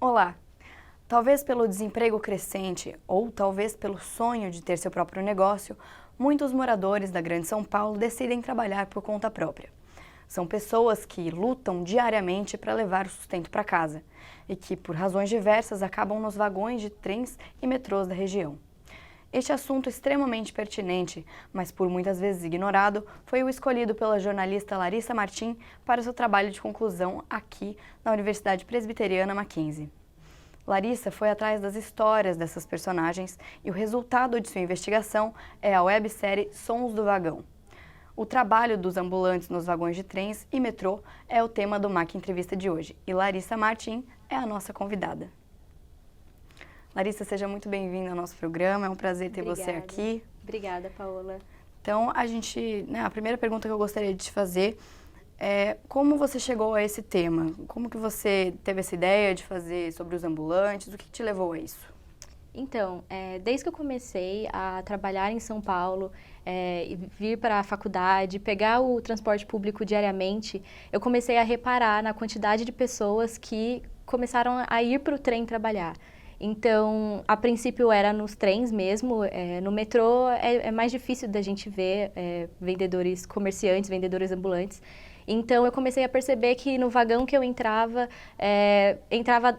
Olá! Talvez pelo desemprego crescente ou talvez pelo sonho de ter seu próprio negócio, muitos moradores da Grande São Paulo decidem trabalhar por conta própria. São pessoas que lutam diariamente para levar o sustento para casa e que, por razões diversas, acabam nos vagões de trens e metrôs da região. Este assunto extremamente pertinente, mas por muitas vezes ignorado, foi o escolhido pela jornalista Larissa Martim para seu trabalho de conclusão aqui na Universidade Presbiteriana Mackenzie. Larissa foi atrás das histórias dessas personagens e o resultado de sua investigação é a websérie Sons do Vagão. O trabalho dos ambulantes nos vagões de trens e metrô é o tema do MAC Entrevista de hoje e Larissa Martim é a nossa convidada. Larissa, seja muito bem-vinda ao nosso programa, é um prazer ter você aqui. Obrigada, Paola. Então, a primeira pergunta que eu gostaria de te fazer é como você chegou a esse tema? Como que você teve essa ideia de fazer sobre os ambulantes? O que te levou a isso? Então, desde que eu comecei a trabalhar em São Paulo, e vir para a faculdade, pegar o transporte público diariamente, eu comecei a reparar na quantidade de pessoas que começaram a ir para o trem trabalhar. Então, a princípio era nos trens mesmo, no metrô é mais difícil da gente ver vendedores comerciantes, vendedores ambulantes. Então, eu comecei a perceber que no vagão que eu entrava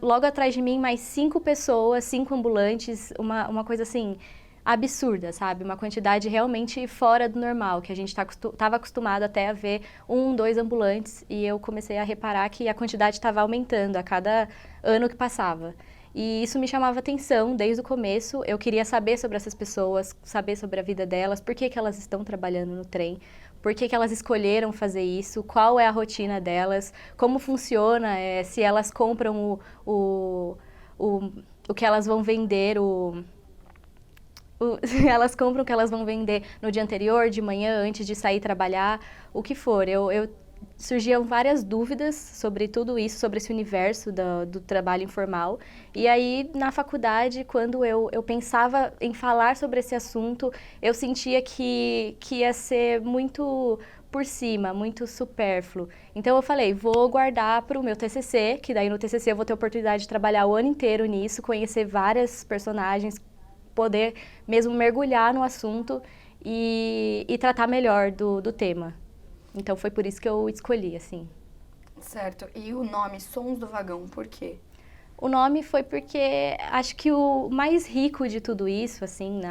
logo atrás de mim mais 5 pessoas, 5 ambulantes, uma coisa assim absurda, sabe? Uma quantidade realmente fora do normal, que a gente estava acostumado até a ver 1, 2 ambulantes, e eu comecei a reparar que a quantidade estava aumentando a cada ano que passava. E isso me chamava atenção desde o começo. Eu queria saber sobre essas pessoas, saber sobre a vida delas, por que elas estão trabalhando no trem, por que elas escolheram fazer isso, qual é a rotina delas, como funciona, se elas compram o que elas vão vender, se elas compram o que elas vão vender no dia anterior, de manhã, antes de sair trabalhar, o que for. Surgiam várias dúvidas sobre tudo isso, sobre esse universo do trabalho informal. E aí, na faculdade, quando eu pensava em falar sobre esse assunto, eu sentia que ia ser muito por cima, muito supérfluo. Então eu falei, vou guardar para o meu TCC, que daí no TCC eu vou ter a oportunidade de trabalhar o ano inteiro nisso, conhecer várias personagens, poder mesmo mergulhar no assunto e tratar melhor do tema. Então, foi por isso que eu escolhi, assim. Certo. E o nome Sons do Vagão, por quê? O nome foi porque acho que o mais rico de tudo isso, assim,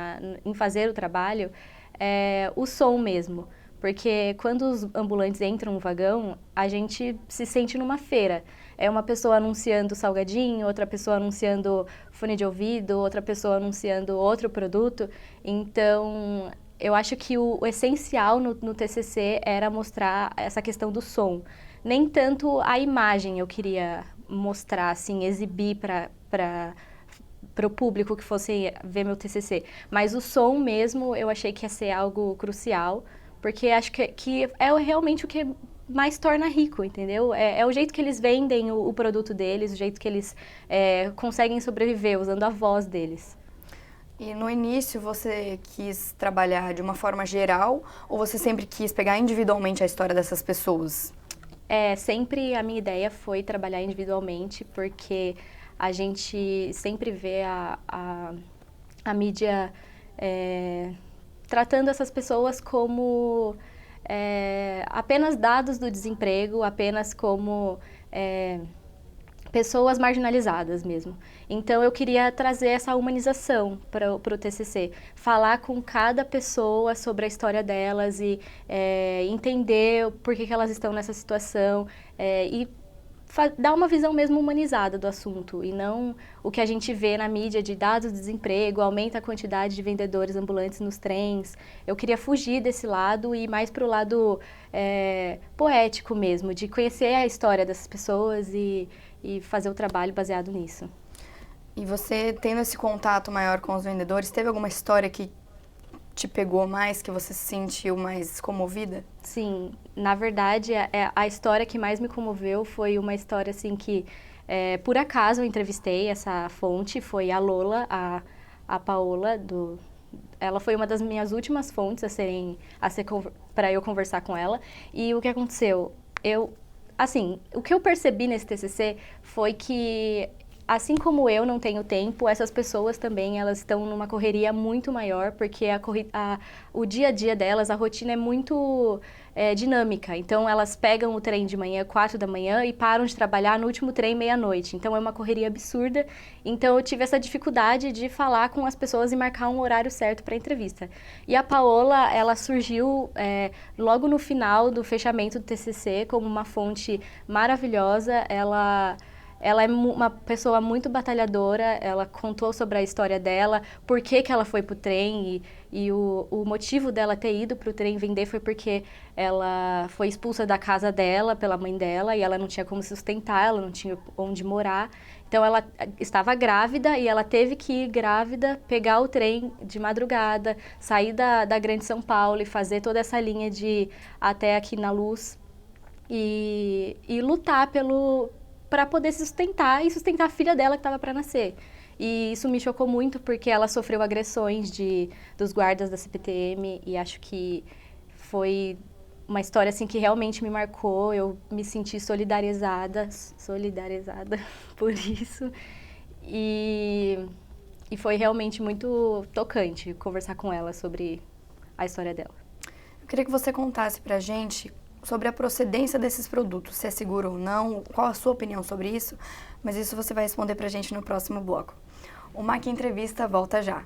em fazer o trabalho, é o som mesmo. Porque quando os ambulantes entram no vagão, a gente se sente numa feira. É uma pessoa anunciando salgadinho, outra pessoa anunciando fone de ouvido, outra pessoa anunciando outro produto. Então, eu acho que o essencial no TCC era mostrar essa questão do som. Nem tanto a imagem eu queria mostrar, assim, exibir para o público que fosse ver meu TCC. Mas o som mesmo eu achei que ia ser algo crucial, porque acho que é realmente o que mais torna rico, entendeu? É o jeito que eles vendem o produto deles, o jeito que eles conseguem sobreviver usando a voz deles. E no início você quis trabalhar de uma forma geral ou você sempre quis pegar individualmente a história dessas pessoas? Sempre a minha ideia foi trabalhar individualmente, porque a gente sempre vê a mídia tratando essas pessoas como apenas dados do desemprego, apenas como pessoas marginalizadas mesmo. Então, eu queria trazer essa humanização para o TCC, falar com cada pessoa sobre a história delas e entender por que elas estão nessa situação e dar uma visão mesmo humanizada do assunto e não o que a gente vê na mídia de dados de desemprego, aumenta a quantidade de vendedores ambulantes nos trens. Eu queria fugir desse lado e ir mais para o lado poético mesmo, de conhecer a história dessas pessoas e fazer o trabalho baseado nisso. E você, tendo esse contato maior com os vendedores, teve alguma história que te pegou mais, que você se sentiu mais comovida? Sim, na verdade, a história que mais me comoveu foi uma história assim que, por acaso, eu entrevistei essa fonte, foi a Lola, a Paola, ela foi uma das minhas últimas fontes para eu conversar com ela. E o que aconteceu? Assim, o que eu percebi nesse TCC foi que, assim como eu não tenho tempo, essas pessoas também, elas estão numa correria muito maior, porque o dia a dia delas, a rotina é muito dinâmica. Então, elas pegam o trem de manhã, 4 da manhã, e param de trabalhar no último trem, meia-noite. Então, é uma correria absurda. Então, eu tive essa dificuldade de falar com as pessoas e marcar um horário certo para a entrevista. E a Paola, ela surgiu logo no final do fechamento do TCC como uma fonte maravilhosa. Ela é uma pessoa muito batalhadora, ela contou sobre a história dela, por que ela foi pro trem e o motivo dela ter ido pro trem vender foi porque ela foi expulsa da casa dela pela mãe dela e ela não tinha como sustentar, ela não tinha onde morar. Então ela estava grávida e ela teve que ir grávida, pegar o trem de madrugada, sair da Grande São Paulo e fazer toda essa linha até aqui na Luz e lutar para poder se sustentar e sustentar a filha dela que estava para nascer. E isso me chocou muito porque ela sofreu agressões dos guardas da CPTM e acho que foi uma história assim que realmente me marcou. Eu me senti solidarizada por isso e foi realmente muito tocante conversar com ela sobre a história dela. Eu queria que você contasse pra gente sobre a procedência desses produtos, se é seguro ou não, qual a sua opinião sobre isso, mas isso você vai responder pra gente no próximo bloco. O MAC Entrevista volta já.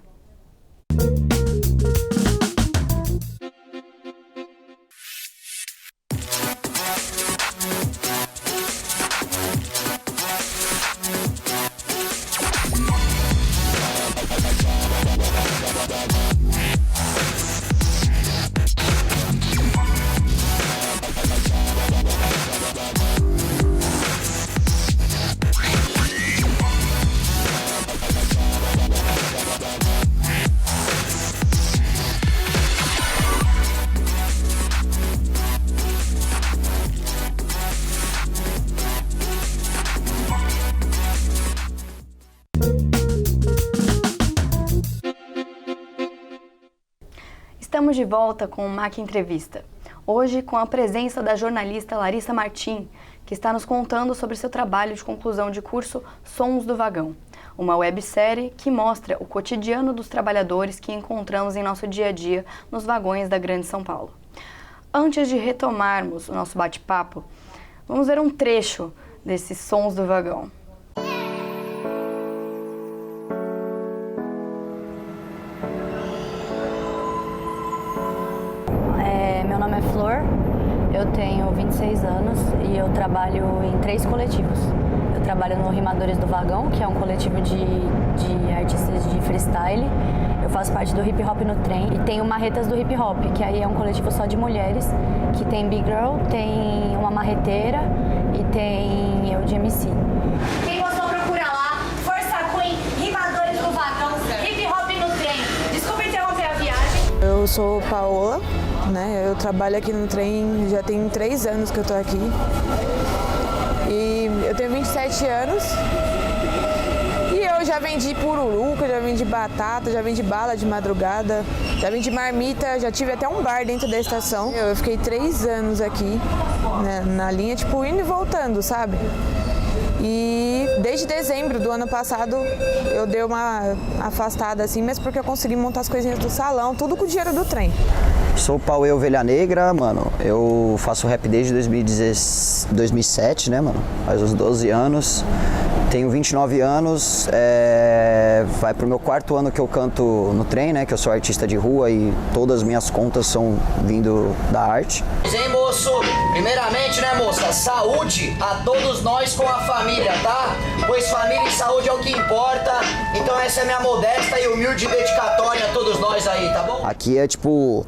Estamos de volta com o MAC Entrevista. Hoje com a presença da jornalista Larissa Martim, que está nos contando sobre seu trabalho de conclusão de curso Sons do Vagão, uma websérie que mostra o cotidiano dos trabalhadores que encontramos em nosso dia a dia nos vagões da Grande São Paulo. Antes de retomarmos o nosso bate-papo, vamos ver um trecho desses Sons do Vagão. Meu nome é Flor, eu tenho 26 anos e eu trabalho em 3 coletivos. Eu trabalho no Rimadores do Vagão, que é um coletivo de artistas de freestyle. Eu faço parte do Hip Hop no Trem e tenho Marretas do Hip Hop, que aí é um coletivo só de mulheres, que tem Big Girl, tem uma marreteira e tem eu de MC. Quem gostou procura lá, Força Queen, Rimadores do Vagão, Hip Hop no Trem. Desculpa interromper a viagem. Eu sou Paola, né? Eu trabalho aqui no trem, já tem 3 anos que eu tô aqui. E eu tenho 27 anos. E eu já vendi pururuca, já vendi batata, já vendi bala de madrugada, já vendi marmita, já tive até um bar dentro da estação. Eu fiquei 3 anos aqui, né, na linha, tipo, indo e voltando, sabe? E desde dezembro do ano passado eu dei uma afastada assim, mas porque eu consegui montar as coisinhas do salão, tudo com o dinheiro do trem. Sou o Pauê Ovelha Negra, mano. Eu faço rap desde 2007, né, mano? Faz uns 12 anos. Tenho 29 anos, vai pro meu 4º ano que eu canto no trem, né? Que eu sou artista de rua e todas as minhas contas são vindo da arte. Hein, moço? Primeiramente, né, moça? Saúde a todos nós com a família, tá? Pois família e saúde é o que importa. Então essa é minha modesta e humilde dedicatória a todos nós aí, tá bom? Aqui é tipo...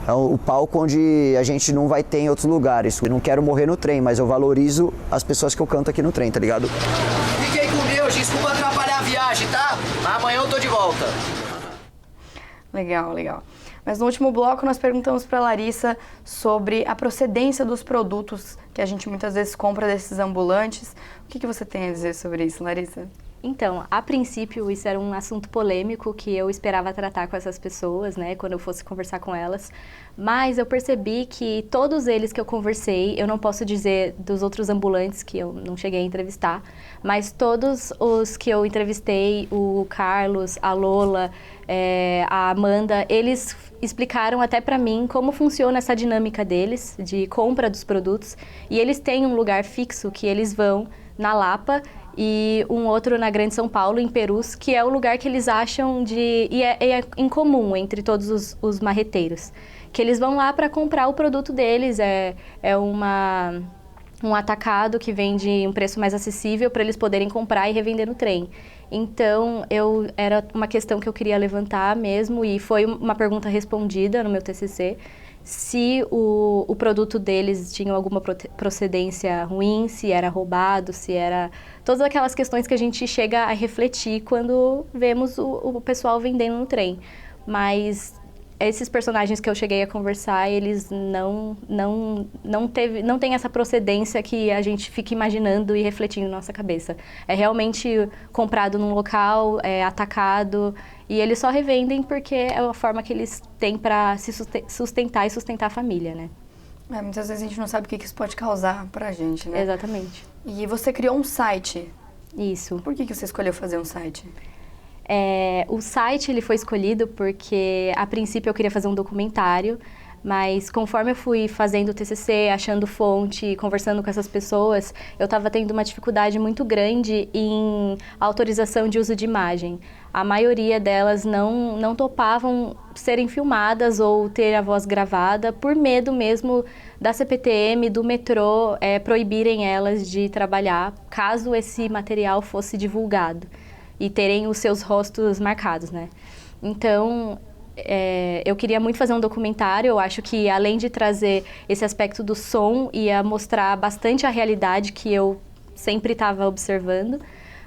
é o palco onde a gente não vai ter em outros lugares. Eu não quero morrer no trem, mas eu valorizo as pessoas que eu canto aqui no trem, tá ligado? Fiquei com Deus, desculpa atrapalhar a viagem, tá? Amanhã eu tô de volta. Legal, legal. Mas no último bloco nós perguntamos para Larissa sobre a procedência dos produtos que a gente muitas vezes compra desses ambulantes. O que você tem a dizer sobre isso, Larissa? Então, a princípio, isso era um assunto polêmico que eu esperava tratar com essas pessoas, né, quando eu fosse conversar com elas. Mas eu percebi que todos eles que eu conversei, eu não posso dizer dos outros ambulantes que eu não cheguei a entrevistar, mas todos os que eu entrevistei, o Carlos, a Lola, a Amanda, eles explicaram até para mim como funciona essa dinâmica deles, de compra dos produtos. E eles têm um lugar fixo que eles vão na Lapa, e um outro na Grande São Paulo, em Perus, que é o lugar que eles acham de... E é em comum entre todos os marreteiros. Que eles vão lá para comprar o produto deles, um atacado que vende um preço mais acessível para eles poderem comprar e revender no trem. Então, era uma questão que eu queria levantar mesmo, e foi uma pergunta respondida no meu TCC, se o produto deles tinha alguma procedência ruim, se era roubado, se era... Todas aquelas questões que a gente chega a refletir quando vemos o pessoal vendendo no trem. Mas esses personagens que eu cheguei a conversar, eles não têm essa procedência que a gente fica imaginando e refletindo na nossa cabeça. É realmente comprado num local, é atacado, e eles só revendem porque é a forma que eles têm para se sustentar e sustentar a família, né? Muitas vezes a gente não sabe o que isso pode causar pra gente, né? Exatamente. E você criou um site. Isso. Por que você escolheu fazer um site? O site ele foi escolhido porque, a princípio, eu queria fazer um documentário, mas conforme eu fui fazendo o TCC, achando fonte, conversando com essas pessoas, eu estava tendo uma dificuldade muito grande em autorização de uso de imagem. A maioria delas não topavam serem filmadas ou ter a voz gravada por medo mesmo da CPTM, do metrô, proibirem elas de trabalhar caso esse material fosse divulgado e terem os seus rostos marcados, né? Então, eu queria muito fazer um documentário. Eu acho que, além de trazer esse aspecto do som, ia mostrar bastante a realidade que eu sempre estava observando.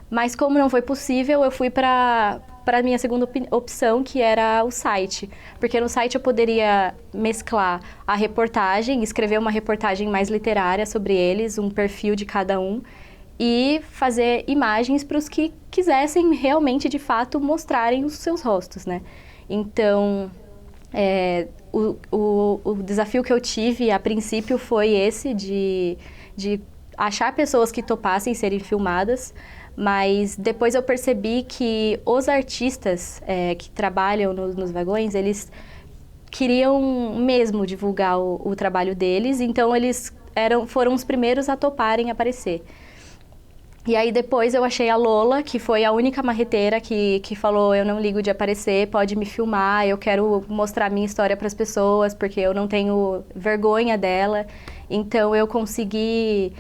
Mas, como não foi possível, eu fui para a minha segunda opção, que era o site. Porque no site eu poderia mesclar a reportagem, escrever uma reportagem mais literária sobre eles, um perfil de cada um, e fazer imagens para os que quisessem realmente, de fato, mostrarem os seus rostos, né? Então, o desafio que eu tive, a princípio, foi esse de achar pessoas que topassem serem filmadas, mas depois eu percebi que os artistas que trabalham nos vagões, eles queriam mesmo divulgar o trabalho deles, então eles foram os primeiros a toparem aparecer. E aí depois eu achei a Lola, que foi a única marreteira que falou: eu não ligo de aparecer, pode me filmar, eu quero mostrar a minha história para as pessoas, porque eu não tenho vergonha dela. Então eu consegui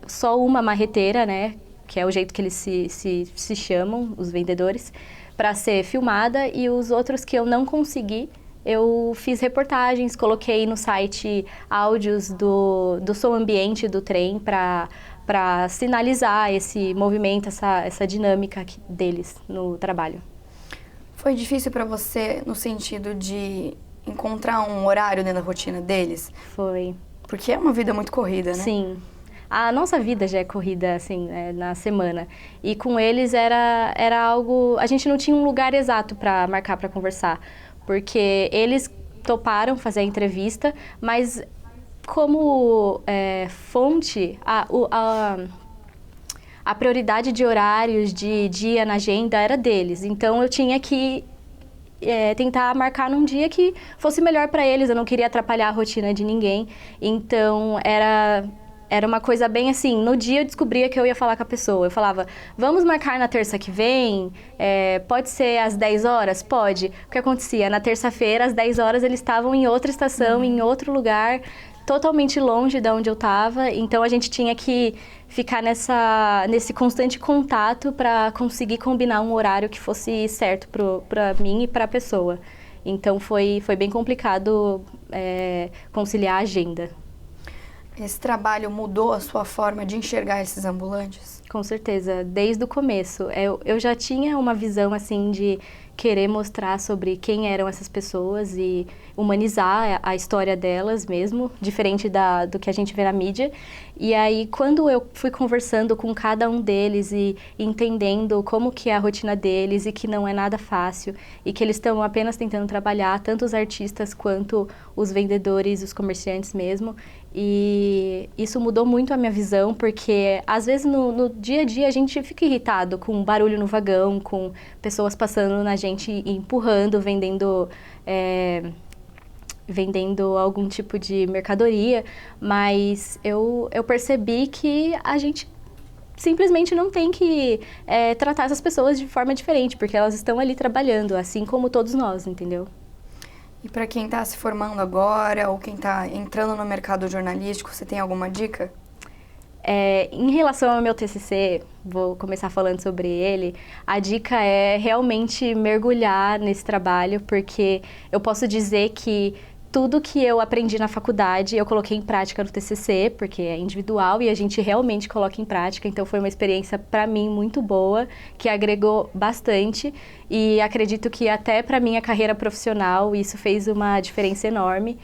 só uma marreteira, né, que é o jeito que eles se chamam, os vendedores, para ser filmada, e os outros que eu não consegui, eu fiz reportagens, coloquei no site áudios do som ambiente do trem para sinalizar esse movimento, essa dinâmica deles no trabalho. Foi difícil para você no sentido de encontrar um horário dentro da rotina deles? Foi. Porque é uma vida muito corrida, né? Sim. A nossa vida já é corrida, assim, na semana. E com eles era algo... A gente não tinha um lugar exato para marcar para conversar. Porque eles toparam fazer a entrevista, mas como fonte, a prioridade de horários, de dia na agenda era deles. Então eu tinha que tentar marcar num dia que fosse melhor para eles. Eu não queria atrapalhar a rotina de ninguém. Então era uma coisa bem assim, no dia eu descobria que eu ia falar com a pessoa. Eu falava: vamos marcar na terça que vem? Pode ser às 10 horas? Pode. O que acontecia? Na terça-feira, às 10 horas, eles estavam em outra estação, em outro lugar, totalmente longe de onde eu estava. Então a gente tinha que ficar nesse constante contato para conseguir combinar um horário que fosse certo para mim e para a pessoa. Então foi bem complicado conciliar a agenda. Esse trabalho mudou a sua forma de enxergar esses ambulantes? Com certeza, desde o começo. Eu já tinha uma visão, assim, de querer mostrar sobre quem eram essas pessoas e humanizar a história delas mesmo, diferente do que a gente vê na mídia. E aí, quando eu fui conversando com cada um deles e entendendo como que é a rotina deles e que não é nada fácil e que eles estão apenas tentando trabalhar, tanto os artistas quanto os vendedores, os comerciantes mesmo, e isso mudou muito a minha visão, porque às vezes no dia a dia a gente fica irritado com barulho no vagão, com pessoas passando na gente e empurrando, vendendo algum tipo de mercadoria, mas eu percebi que a gente simplesmente não tem que tratar essas pessoas de forma diferente, porque elas estão ali trabalhando, assim como todos nós, entendeu? E para quem está se formando agora ou quem está entrando no mercado jornalístico, você tem alguma dica? Em relação ao meu TCC, vou começar falando sobre ele, a dica é realmente mergulhar nesse trabalho, porque eu posso dizer que tudo que eu aprendi na faculdade, eu coloquei em prática no TCC, porque é individual e a gente realmente coloca em prática. Então, foi uma experiência, para mim, muito boa, que agregou bastante. E acredito que até para minha carreira profissional, isso fez uma diferença enorme.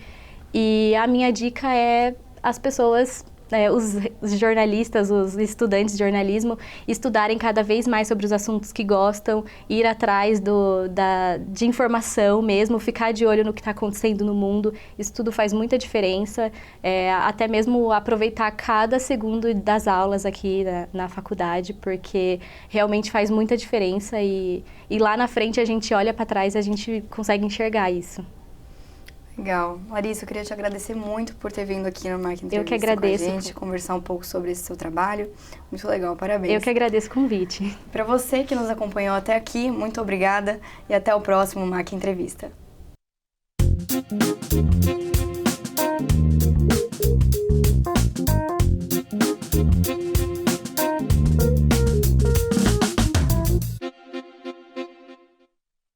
E a minha dica é as pessoas, os jornalistas, os estudantes de jornalismo, estudarem cada vez mais sobre os assuntos que gostam, ir atrás de informação mesmo, ficar de olho no que está acontecendo no mundo. Isso tudo faz muita diferença, até mesmo aproveitar cada segundo das aulas aqui na faculdade, porque realmente faz muita diferença e lá na frente a gente olha para trás e a gente consegue enxergar isso. Legal. Larissa, eu queria te agradecer muito por ter vindo aqui no Marca Entrevista. Eu que agradeço. Com a gente, conversar um pouco sobre esse seu trabalho. Muito legal, parabéns. Eu que agradeço o convite. Para você que nos acompanhou até aqui, muito obrigada e até o próximo Marca Entrevista.